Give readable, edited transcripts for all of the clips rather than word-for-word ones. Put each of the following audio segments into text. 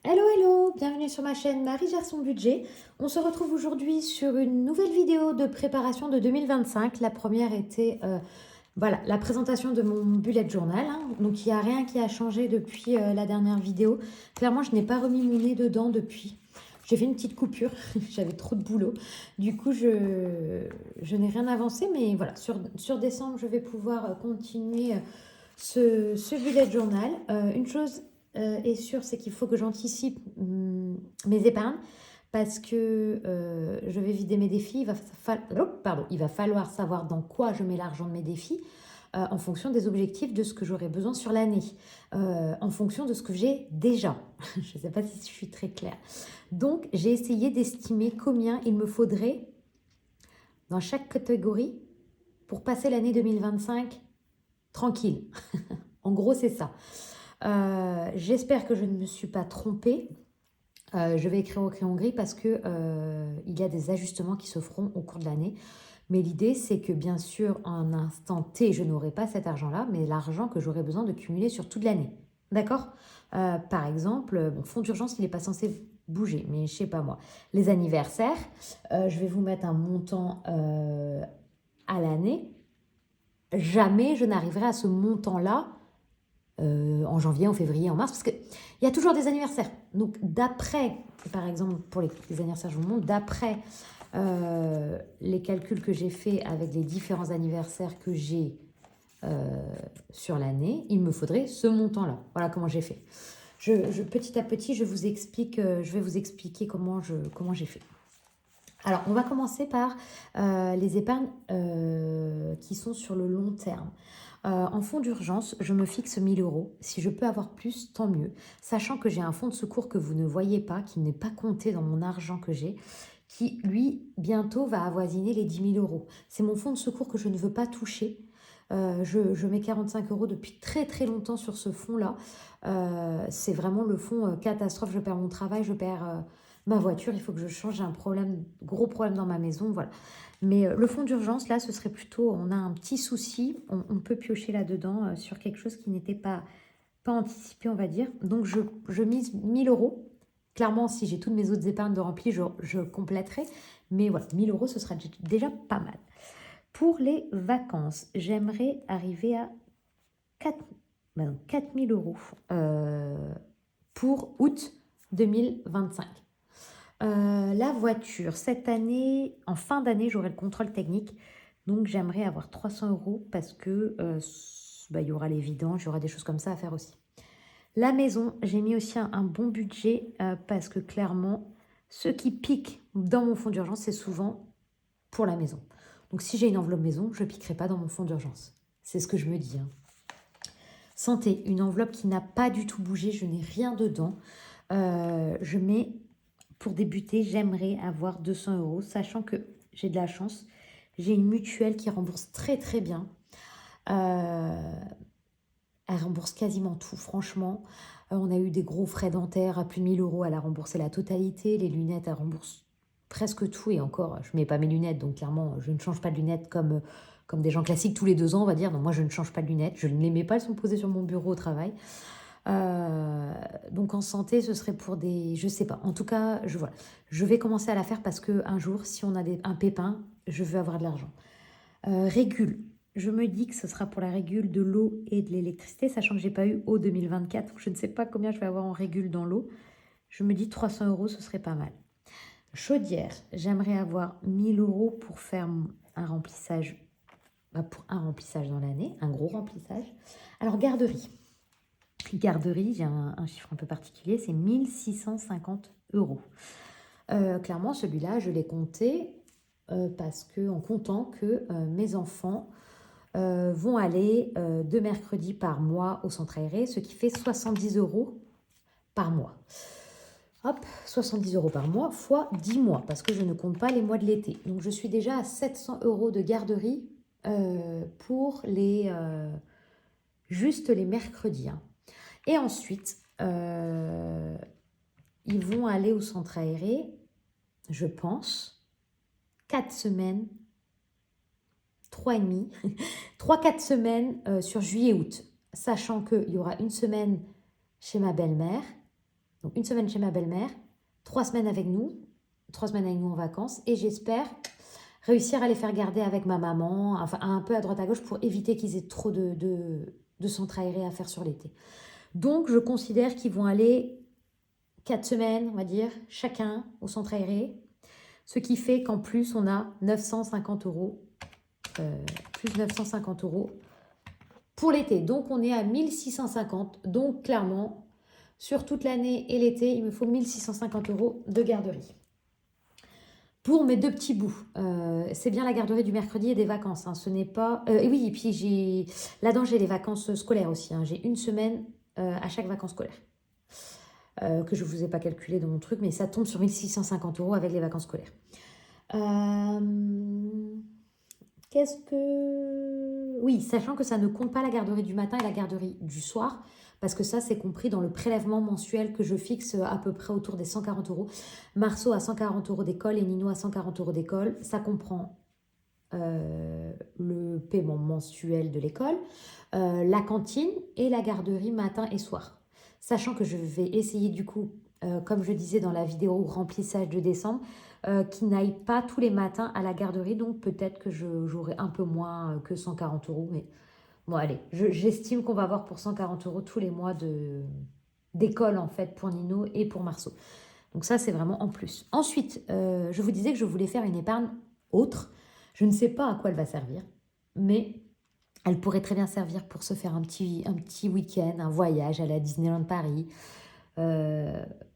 Hello, hello, bienvenue sur ma chaîne Marie gère son budget. On se retrouve aujourd'hui sur une nouvelle vidéo de préparation de 2025. La première était voilà, la présentation de mon bullet journal, hein. Donc il n'y a rien qui a changé depuis la dernière vidéo. Clairement, je n'ai pas remis mon nez dedans depuis. J'ai fait une petite coupure, j'avais trop de boulot. Du coup, je n'ai rien avancé, mais voilà, sur décembre, je vais pouvoir continuer ce bullet journal. Une chose est sûre, c'est qu'il faut que j'anticipe mes épargnes parce que je vais vider mes défis. Il va falloir savoir dans quoi je mets l'argent de mes défis en fonction des objectifs de ce que j'aurai besoin sur l'année, en fonction de ce que j'ai déjà. Je ne sais pas si je suis très claire. Donc, j'ai essayé d'estimer combien il me faudrait dans chaque catégorie pour passer l'année 2025 tranquille. En gros, c'est ça. J'espère que je ne me suis pas trompée. Je vais écrire au crayon gris parce que il y a des ajustements qui se feront au cours de l'année. Mais l'idée, c'est que bien sûr, en instant T, je n'aurai pas cet argent-là, mais l'argent que j'aurai besoin de cumuler sur toute l'année. D'accord. Par exemple, bon, fonds d'urgence, il n'est pas censé bouger, mais je sais pas moi. Les anniversaires, je vais vous mettre un montant à l'année. Jamais je n'arriverai à ce montant-là en janvier, en février, en mars, parce qu'il y a toujours des anniversaires. Donc d'après, par exemple, pour les anniversaires, je vous montre, d'après les calculs que j'ai faits avec les différents anniversaires que j'ai sur l'année, il me faudrait ce montant-là. Voilà comment j'ai fait. Petit à petit, je vais vous expliquer comment j'ai fait. Alors, on va commencer par les épargnes qui sont sur le long terme. En fonds d'urgence, je me fixe 1 000 euros. Si je peux avoir plus, tant mieux. Sachant que j'ai un fonds de secours que vous ne voyez pas, qui n'est pas compté dans mon argent que j'ai, qui, lui, bientôt va avoisiner les 10 000 euros. C'est mon fonds de secours que je ne veux pas toucher. Je mets 45 euros depuis très très longtemps sur ce fonds-là. C'est vraiment le fonds catastrophe. Je perds mon travail, je perds ma voiture. Il faut que je change. J'ai un problème, gros problème dans ma maison. Voilà. Mais le fonds d'urgence, là, ce serait plutôt, on a un petit souci, on peut piocher là-dedans sur quelque chose qui n'était pas anticipé, on va dire. Donc, je mise 1 000 euros. Clairement, si j'ai toutes mes autres épargnes de rempli, je compléterai. Mais voilà, 1 000 euros, ce sera déjà pas mal. Pour les vacances, j'aimerais arriver à 4, 4 000 euros pour août 2025. La voiture, cette année, en fin d'année, j'aurai le contrôle technique. Donc, j'aimerais avoir 300 euros parce que il y aura les vidanges, il y aura des choses comme ça à faire aussi. La maison, j'ai mis aussi un bon budget parce que clairement, ce qui pique dans mon fonds d'urgence, c'est souvent pour la maison. Donc, si j'ai une enveloppe maison, je ne piquerai pas dans mon fonds d'urgence. C'est ce que je me dis, hein. Santé, une enveloppe qui n'a pas du tout bougé, je n'ai rien dedans. Je mets, pour débuter, j'aimerais avoir 200 euros, sachant que j'ai de la chance. J'ai une mutuelle qui rembourse très très bien. Elle rembourse quasiment tout, franchement. On a eu des gros frais dentaires à plus de 1 000 euros. Elle a remboursé la totalité. Les lunettes, elle rembourse presque tout. Et encore, je ne mets pas mes lunettes, donc clairement, je ne change pas de lunettes comme des gens classiques tous les 2 ans, on va dire. Donc moi, je ne change pas de lunettes. Je ne les mets pas, elles sont posées sur mon bureau au travail. Donc en santé, ce serait pour des... Je sais pas. En tout cas, voilà. Je vais commencer à la faire parce qu'un jour, si on a un pépin, je veux avoir de l'argent. Régule. Je me dis que ce sera pour la régule de l'eau et de l'électricité, sachant que j'ai pas eu eau 2024. Je ne sais pas combien je vais avoir en régule dans l'eau. Je me dis 300 euros, ce serait pas mal. Chaudière, j'aimerais avoir 1 000 euros pour faire un remplissage, pour un remplissage dans l'année, un gros remplissage. Alors, garderie. Garderie, j'ai un chiffre un peu particulier, c'est 1 650 euros. Clairement, celui-là, je l'ai compté parce que, en comptant que mes enfants vont aller 2 mercredis par mois au centre aéré, ce qui fait 70 euros par mois. Hop, 70 euros par mois fois 10 mois, parce que je ne compte pas les mois de l'été. Donc, je suis déjà à 700 euros de garderie pour juste les mercredis, hein. Et ensuite, ils vont aller au centre aéré, je pense, 4 semaines, 3,5, 3-4 semaines sur juillet-août, sachant qu'il y aura une semaine chez ma belle-mère Donc, une semaine chez ma belle-mère, 3 semaines avec nous, 3 semaines avec nous en vacances. Et j'espère réussir à les faire garder avec ma maman, enfin un peu à droite à gauche pour éviter qu'ils aient trop de centres aérés à faire sur l'été. Donc, je considère qu'ils vont aller 4 semaines, on va dire, chacun au centre aéré. Ce qui fait qu'en plus, on a 950 euros, plus 950 euros pour l'été. Donc, on est à 1650. Donc, clairement, sur toute l'année et l'été, il me faut 1650 euros de garderie. Pour mes 2 petits bouts, c'est bien la garderie du mercredi et des vacances. Hein, ce n'est pas... et oui, et puis là-dedans, j'ai les vacances scolaires aussi. Hein, j'ai une semaine à chaque vacances scolaires. Que je ne vous ai pas calculé dans mon truc, mais ça tombe sur 1650 euros avec les vacances scolaires. Qu'est-ce que... Oui, sachant que ça ne compte pas la garderie du matin et la garderie du soir, parce que ça, c'est compris dans le prélèvement mensuel que je fixe à peu près autour des 140 euros. Marceau à 140 euros d'école et Nino à 140 euros d'école. Ça comprend le paiement mensuel de l'école, la cantine et la garderie matin et soir. Sachant que je vais essayer du coup, comme je disais dans la vidéo remplissage de décembre, qu'ils n'aillent pas tous les matins à la garderie. Donc peut-être que j'aurai un peu moins que 140 euros. Mais bon, allez, j'estime qu'on va avoir pour 140 euros tous les mois d'école en fait pour Nino et pour Marceau. Donc ça, c'est vraiment en plus. Ensuite, je vous disais que je voulais faire une épargne autre. Je ne sais pas à quoi elle va servir, mais elle pourrait très bien servir pour se faire un petit week-end, un voyage, aller à Disneyland Paris,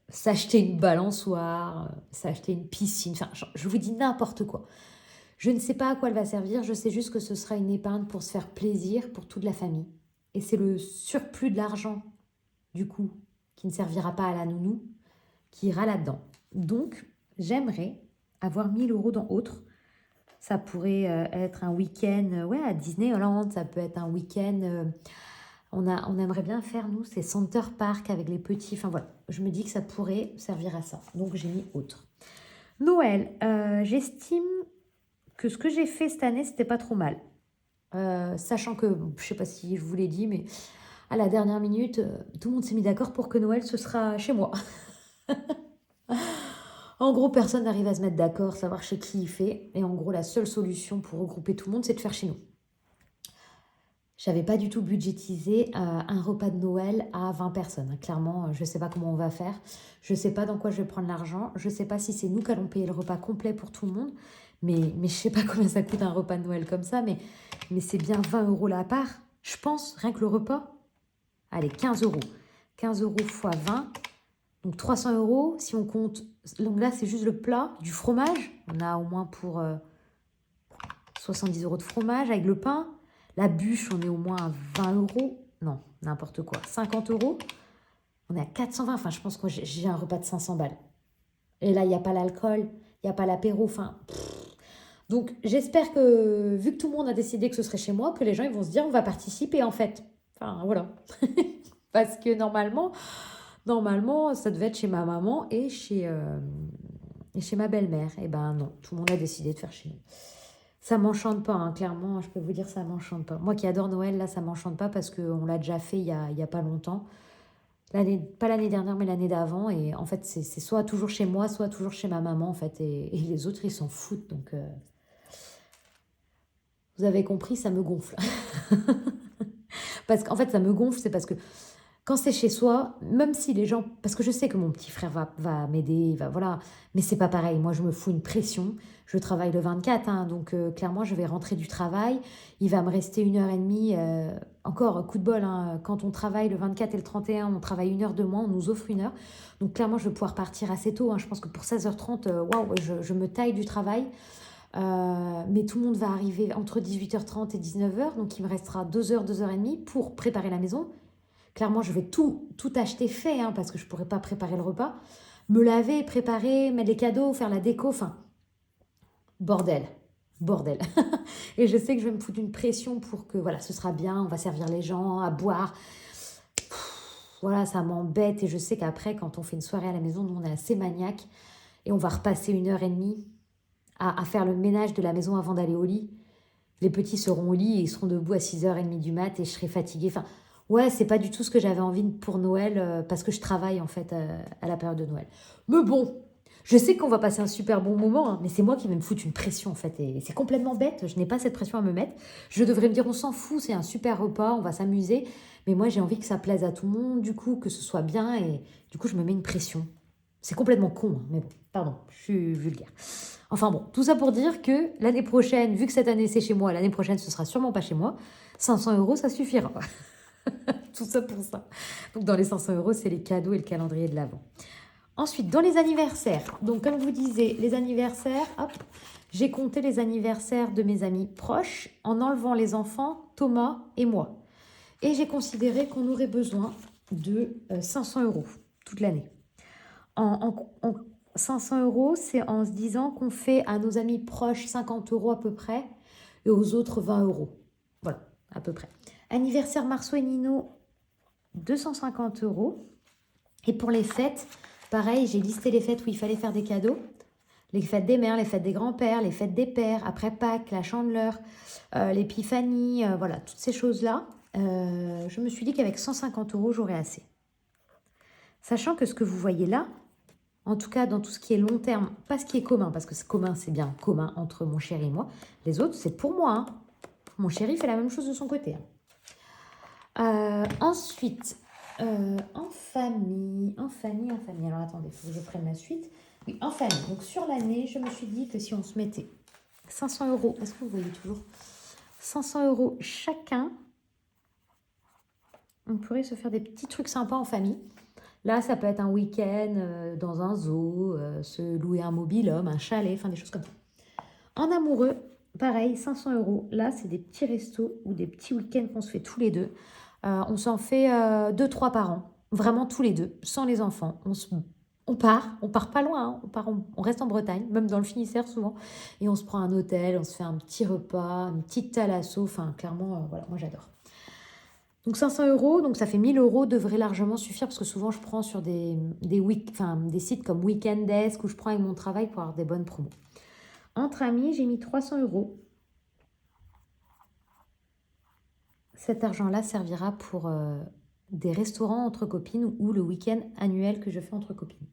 s'acheter une balançoire, s'acheter une piscine, enfin, je vous dis n'importe quoi. Je ne sais pas à quoi elle va servir, je sais juste que ce sera une épargne pour se faire plaisir pour toute la famille. Et c'est le surplus de l'argent, du coup, qui ne servira pas à la nounou, qui ira là-dedans. Donc, j'aimerais avoir 1000 euros dans autre. Ça pourrait être un week-end ouais, à Disneyland, ça peut être un week-end... on aimerait bien faire, nous, ces Center Park avec les petits... Enfin voilà, je me dis que ça pourrait servir à ça. Donc, j'ai mis autre. Noël, j'estime que ce que j'ai fait cette année, c'était pas trop mal. Sachant que, je sais pas si je vous l'ai dit, mais à la dernière minute, tout le monde s'est mis d'accord pour que Noël, ce sera chez moi. En gros, personne n'arrive à se mettre d'accord, savoir chez qui il fait. Et en gros, la seule solution pour regrouper tout le monde, c'est de faire chez nous. J'avais pas du tout budgétisé un repas de Noël à 20 personnes. Clairement, je ne sais pas comment on va faire. Je ne sais pas dans quoi je vais prendre l'argent. Je ne sais pas si c'est nous qui allons payer le repas complet pour tout le monde. Mais je ne sais pas combien ça coûte un repas de Noël comme ça. Mais c'est bien 20 euros la part, je pense, rien que le repas. Allez, 15 euros. 15 euros fois 20. Donc 300 euros. Si on compte... Donc là, c'est juste le plat, du fromage. On a au moins pour 70 euros de fromage avec le pain. La bûche, on est au moins à 20 euros. Non, n'importe quoi. 50 euros. On est à 420. Enfin, je pense que j'ai un repas de 500 balles. Et là, il n'y a pas l'alcool, il n'y a pas l'apéro. Enfin, donc, j'espère que, vu que tout le monde a décidé que ce serait chez moi, que les gens ils vont se dire, on va participer en fait. Enfin, voilà. Parce que normalement, ça devait être chez ma maman et chez ma belle-mère. Et ben non, tout le monde a décidé de faire chez nous. Ça m'enchante pas, hein, clairement, je peux vous dire, ça m'enchante pas. Moi qui adore Noël, là, ça m'enchante pas parce qu'on l'a déjà fait il y a pas longtemps. Pas l'année dernière, mais l'année d'avant. Et en fait, c'est soit toujours chez moi, soit toujours chez ma maman, en fait. Et les autres, ils s'en foutent. Donc, vous avez compris, ça me gonfle. Parce qu'en fait, ça me gonfle, c'est parce que quand c'est chez soi, même si les gens... Parce que je sais que mon petit frère va m'aider, voilà. Mais c'est pas pareil. Moi, je me fous une pression. Je travaille le 24, hein, donc clairement, je vais rentrer du travail. Il va me rester 1h30. Encore, coup de bol, hein, quand on travaille le 24 et le 31, on travaille 1 heure de moins, on nous offre 1 heure. Donc clairement, je vais pouvoir partir assez tôt. Hein. Je pense que pour 16h30, waouh, je me taille du travail. Mais tout le monde va arriver entre 18h30 et 19h. Donc il me restera 2 heures, 2h30 pour préparer la maison. Clairement, je vais tout acheter fait, hein, parce que je ne pourrais pas préparer le repas. Me laver, préparer, mettre les cadeaux, faire la déco, enfin, bordel. Et je sais que je vais me foutre une pression pour que, voilà, ce sera bien, on va servir les gens à boire. Voilà, ça m'embête et je sais qu'après, quand on fait une soirée à la maison, nous, on est assez maniaque et on va repasser 1h30 à faire le ménage de la maison avant d'aller au lit. Les petits seront au lit et ils seront debout à 6h30 du mat et je serai fatiguée. Enfin, Ouais, c'est pas du tout ce que j'avais envie pour Noël, parce que je travaille en fait à la période de Noël. Mais bon, je sais qu'on va passer un super bon moment, hein, mais c'est moi qui vais me foutre une pression en fait. Et c'est complètement bête, je n'ai pas cette pression à me mettre. Je devrais me dire, on s'en fout, c'est un super repas, on va s'amuser. Mais moi, j'ai envie que ça plaise à tout le monde, du coup, que ce soit bien. Et du coup, je me mets une pression. C'est complètement con, hein, mais bon, pardon, je suis vulgaire. Enfin bon, tout ça pour dire que l'année prochaine, vu que cette année c'est chez moi, l'année prochaine ce sera sûrement pas chez moi, 500 euros ça suffira. Tout ça pour ça. Donc dans les 500 euros, c'est les cadeaux et le calendrier de l'Avent. Ensuite, dans les anniversaires. Donc comme je vous disais, les anniversaires, hop, j'ai compté les anniversaires de mes amis proches en enlevant les enfants, Thomas et moi. Et j'ai considéré qu'on aurait besoin de 500 euros toute l'année. En 500 euros, c'est en se disant qu'on fait à nos amis proches 50 euros à peu près et aux autres 20 euros. Voilà, à peu près. Anniversaire Marceau et Nino, 250 euros. Et pour les fêtes, pareil, j'ai listé les fêtes où il fallait faire des cadeaux. Les fêtes des mères, les fêtes des grands-pères, les fêtes des pères, après Pâques, la Chandeleur, l'épiphanie, voilà, toutes ces choses-là. Je me suis dit qu'avec 150 euros, j'aurais assez. Sachant que ce que vous voyez là, en tout cas dans tout ce qui est long terme, pas ce qui est commun, parce que c'est commun, c'est bien commun entre mon chéri et moi. Les autres, c'est pour moi. Hein. Mon chéri fait la même chose de son côté. Ensuite, en famille. Alors attendez, il faut que je prenne la suite. Oui, en famille. Donc sur l'année, je me suis dit que si on se mettait 500 euros, est-ce que vous voyez toujours 500 euros chacun, on pourrait se faire des petits trucs sympas en famille. Là, ça peut être un week-end dans un zoo, se louer un mobil-home, un chalet, enfin des choses comme ça. En amoureux, pareil, 500 euros. Là, c'est des petits restos ou des petits week-ends qu'on se fait tous les deux. On s'en fait 2-3 par an, vraiment tous les deux, sans les enfants. On part pas loin, hein. On reste en Bretagne, même dans le Finistère souvent, et on se prend un hôtel, on se fait un petit repas, une petite thalasso, enfin clairement, voilà, moi j'adore. Donc 500 euros, donc ça fait 1000 euros, devrait largement suffire, parce que souvent je prends sur des sites comme Weekend Desk, où je prends avec mon travail pour avoir des bonnes promos. Entre amis, j'ai mis 300 euros. Cet argent-là servira pour des restaurants entre copines ou le week-end annuel que je fais entre copines.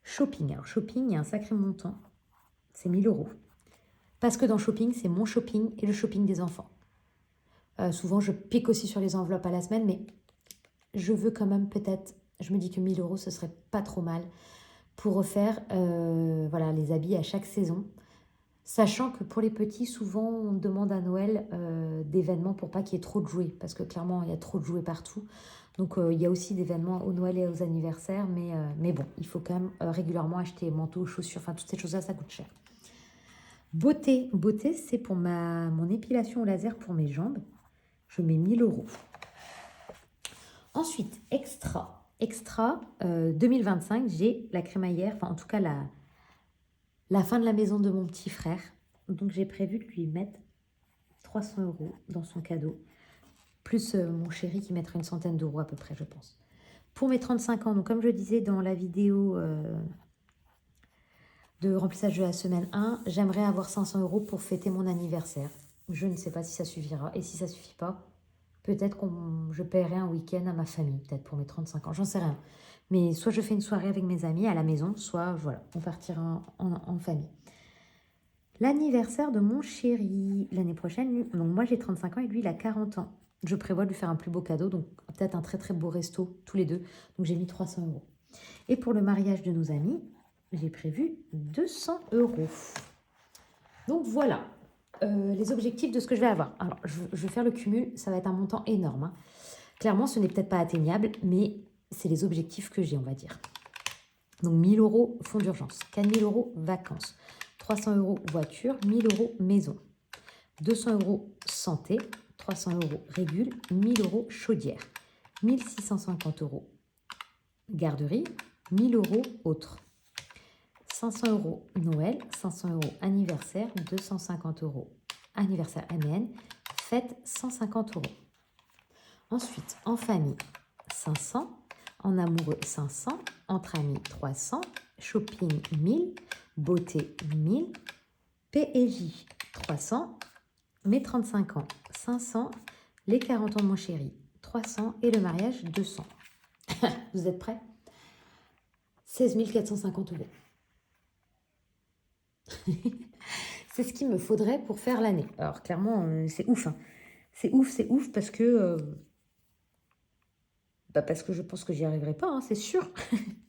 Shopping. Alors, shopping, il y a un sacré montant. C'est 1000 euros. Parce que dans shopping, c'est mon shopping et le shopping des enfants. Souvent, je pique aussi sur les enveloppes à la semaine, mais je veux quand même peut-être... Je me dis que 1000 euros, ce serait pas trop mal pour refaire voilà, les habits à chaque saison. Sachant que pour les petits, souvent, on demande à Noël d'événements pour pas qu'il y ait trop de jouets. Parce que clairement, il y a trop de jouets partout. Donc, il y a aussi d'événements au Noël et aux anniversaires. Mais bon, il faut quand même régulièrement acheter manteaux, chaussures. Enfin, toutes ces choses-là, ça coûte cher. Beauté. Beauté, c'est pour mon épilation au laser pour mes jambes. Je mets 1000 euros. Ensuite, extra. Extra, 2025, j'ai la crémaillère. Enfin, en tout cas, la fin de la maison de mon petit frère. Donc, j'ai prévu de lui mettre 300 euros dans son cadeau. Plus mon chéri qui mettra une centaine d'euros à peu près, je pense. Pour mes 35 ans, donc comme je disais dans la vidéo de remplissage de la semaine 1, j'aimerais avoir 500 euros pour fêter mon anniversaire. Je ne sais pas si ça suffira. Et si ça ne suffit pas, peut-être que je paierai un week-end à ma famille, peut-être pour mes 35 ans. J'en sais rien. Mais soit je fais une soirée avec mes amis à la maison, soit voilà, on partira en famille. L'anniversaire de mon chéri, l'année prochaine, donc moi j'ai 35 ans et lui il a 40 ans. Je prévois de lui faire un plus beau cadeau, donc peut-être un très très beau resto tous les deux. Donc j'ai mis 300 euros. Et pour le mariage de nos amis, j'ai prévu 200 euros. Donc voilà les objectifs de ce que je vais avoir. Alors je vais faire le cumul, ça va être un montant énorme. Hein. Clairement ce n'est peut-être pas atteignable, mais c'est les objectifs que j'ai, on va dire. Donc 1000 euros fonds d'urgence, 4000 euros vacances, 300 euros voiture, 1000 euros maison, 200 euros santé, 300 euros régule, 1000 euros chaudière, 1650 euros garderie, 1000 euros autres, 500 euros Noël, 500 euros anniversaire, 250 euros anniversaire MN, fête 150 euros. Ensuite, en famille, 500, en amoureux 500, entre amis 300, shopping 1000, beauté 1000, PJ 300, mes 35 ans 500, les 40 ans de mon chéri 300 et le mariage 200. Vous êtes prêts? 16 450 euros. C'est ce qu'il me faudrait pour faire l'année. Alors clairement, c'est ouf. Hein. C'est ouf parce que je pense que j'y arriverai pas, hein, c'est sûr.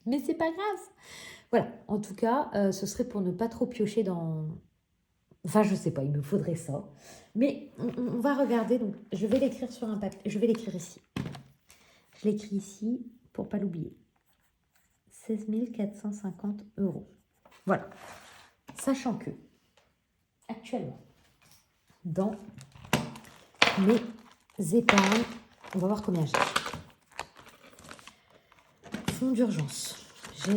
Mais c'est pas grave. Voilà, en tout cas, ce serait pour ne pas trop piocher dans... Enfin, je sais pas, il me faudrait ça. Mais on va regarder, donc je vais l'écrire sur un papier. Je vais l'écrire ici. Je l'écris ici pour pas l'oublier. 16 450 euros. Voilà. Sachant que, actuellement, dans mes épargnes, on va voir combien j'ai. Fonds d'urgence, j'ai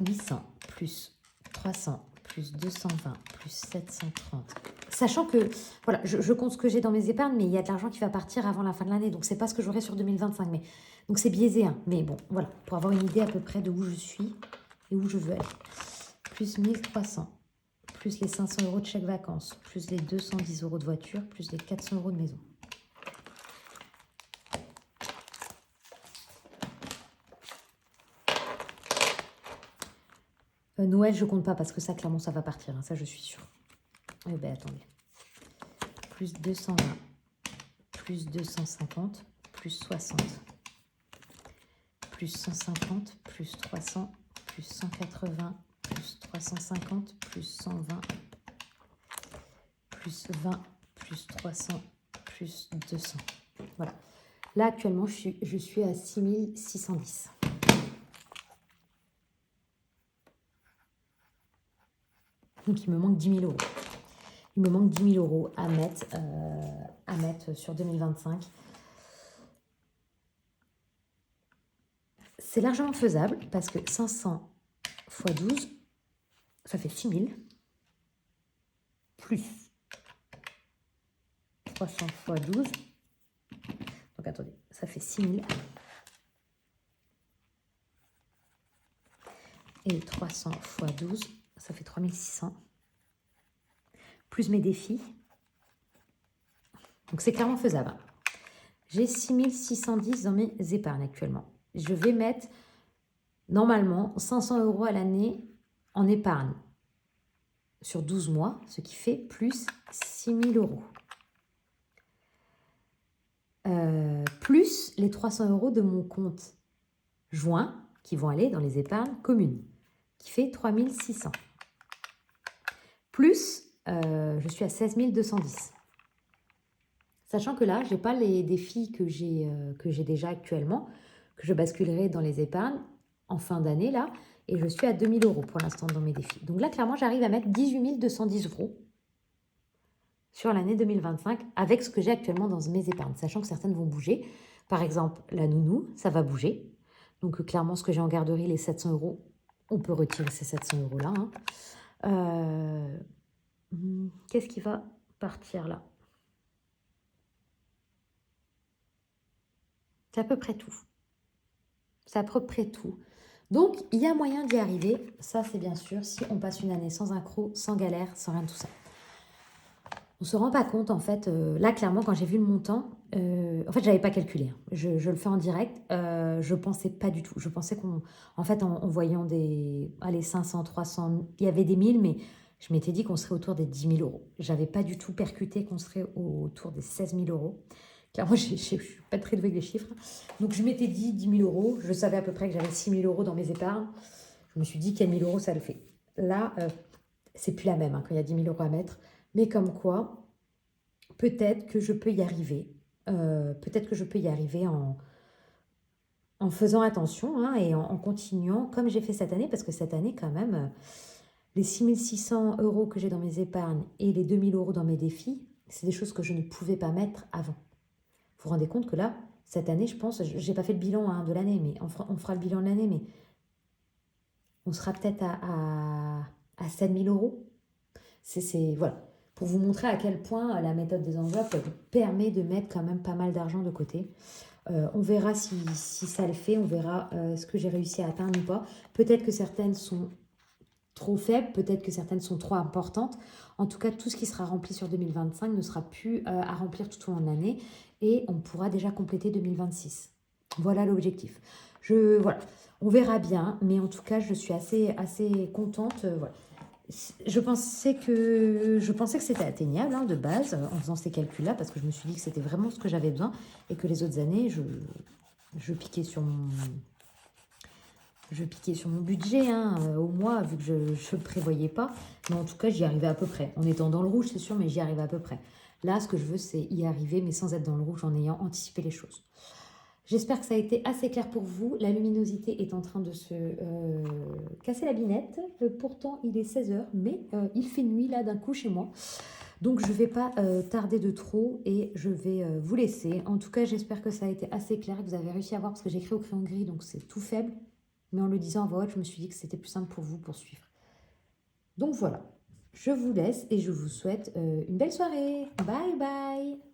800 plus 300 plus 220 plus 730. Sachant que, voilà, je compte ce que j'ai dans mes épargnes, mais il y a de l'argent qui va partir avant la fin de l'année, donc c'est pas ce que j'aurai sur 2025. Mais, donc c'est biaisé, hein, mais bon, voilà, pour avoir une idée à peu près de où je suis et où je veux aller. Plus 1300, plus les 500 euros de chèque vacances, plus les 210 euros de voiture, plus les 400 euros de maison. Noël, je compte pas parce que ça, clairement, ça va partir. Hein, ça, je suis sûre. Eh bien, attendez. Plus 220, plus 250, plus 60, plus 150, plus 300, plus 180, plus 350, plus 120, plus 20, plus 300, plus 200. Voilà. Là, actuellement, je suis à 6610. Donc, il me manque 10 000 euros. Il me manque 10 000 euros à mettre sur 2025. C'est largement faisable parce que 500 x 12, ça fait 6 000. Plus 300 x 12. Donc, attendez, ça fait 6 000. Et 300 x 12, ça fait 3 600. Plus mes défis. Donc, c'est clairement faisable. J'ai 6 610 dans mes épargnes actuellement. Je vais mettre, normalement, 500 euros à l'année en épargne sur 12 mois, ce qui fait plus 6 000 euros. Plus les 300 euros de mon compte joint qui vont aller dans les épargnes communes, qui fait 3 600. Plus, je suis à 16 210. Sachant que là, je n'ai pas les défis que j'ai déjà actuellement, que je basculerai dans les épargnes en fin d'année, là, et je suis à 2 000 euros pour l'instant dans mes défis. Donc là, clairement, j'arrive à mettre 18 210 euros sur l'année 2025 avec ce que j'ai actuellement dans mes épargnes, sachant que certaines vont bouger. Par exemple, la nounou, ça va bouger. Donc clairement, ce que j'ai en garderie, les 700 euros, on peut retirer ces 700 euros-là. Hein. Qu'est-ce qui va partir là? C'est à peu près tout. C'est à peu près tout. Donc, il y a moyen d'y arriver. Ça, c'est bien sûr, si on passe une année sans accroc, sans galère, sans rien de tout ça. On ne se rend pas compte, en fait. Là, clairement, quand j'ai vu le montant, en fait, je n'avais pas calculé. Hein. Je le fais en direct. Je ne pensais pas du tout. Je pensais en fait, en voyant des 500, 300, il y avait des 1000, mais je m'étais dit qu'on serait autour des 10 000 euros. Je n'avais pas du tout percuté qu'on serait autour des 16 000 euros. Clairement, je ne suis pas très douée avec les chiffres. Donc, je m'étais dit 10 000 euros. Je savais à peu près que j'avais 6 000 euros dans mes épargnes. Je me suis dit 4 000 euros, ça le fait. Là, c'est plus la même hein, quand il y a 10 000 euros à mettre. Mais comme quoi, peut-être que je peux y arriver. Peut-être que je peux y arriver en faisant attention hein, et en continuant comme j'ai fait cette année. Parce que cette année, quand même, les 6 600 euros que j'ai dans mes épargnes et les 2 000 euros dans mes défis, c'est des choses que je ne pouvais pas mettre avant. Vous vous rendez compte que là, cette année, je pense, je n'ai pas fait le bilan hein, de l'année, mais on fera le bilan de l'année, mais on sera peut-être à 7 000 euros. Voilà, pour vous montrer à quel point la méthode des enveloppes permet de mettre quand même pas mal d'argent de côté. On verra si ça le fait, on verra ce que j'ai réussi à atteindre ou pas. Peut-être que certaines sont trop faibles, peut-être que certaines sont trop importantes. En tout cas, tout ce qui sera rempli sur 2025 ne sera plus à remplir tout au long de l'année et on pourra déjà compléter 2026. Voilà l'objectif. Voilà. On verra bien, mais en tout cas, je suis assez contente. Voilà. Je pensais que c'était atteignable de base en faisant ces calculs-là parce que je me suis dit que c'était vraiment ce que j'avais besoin et que les autres années, je piquais sur mon budget au mois vu que je ne prévoyais pas. Mais en tout cas, j'y arrivais à peu près. En étant dans le rouge, c'est sûr, mais j'y arrivais à peu près. Là, ce que je veux, c'est y arriver, mais sans être dans le rouge, en ayant anticipé les choses. J'espère que ça a été assez clair pour vous. La luminosité est en train de se casser la binette. Pourtant, il est 16 h, mais il fait nuit là d'un coup chez moi. Donc, je ne vais pas tarder de trop et je vais vous laisser. En tout cas, j'espère que ça a été assez clair, que vous avez réussi à voir parce que j'ai écrit au crayon gris, donc c'est tout faible. Mais en le disant en voix haute, je me suis dit que c'était plus simple pour vous pour suivre. Donc voilà, je vous laisse et je vous souhaite une belle soirée. Bye bye!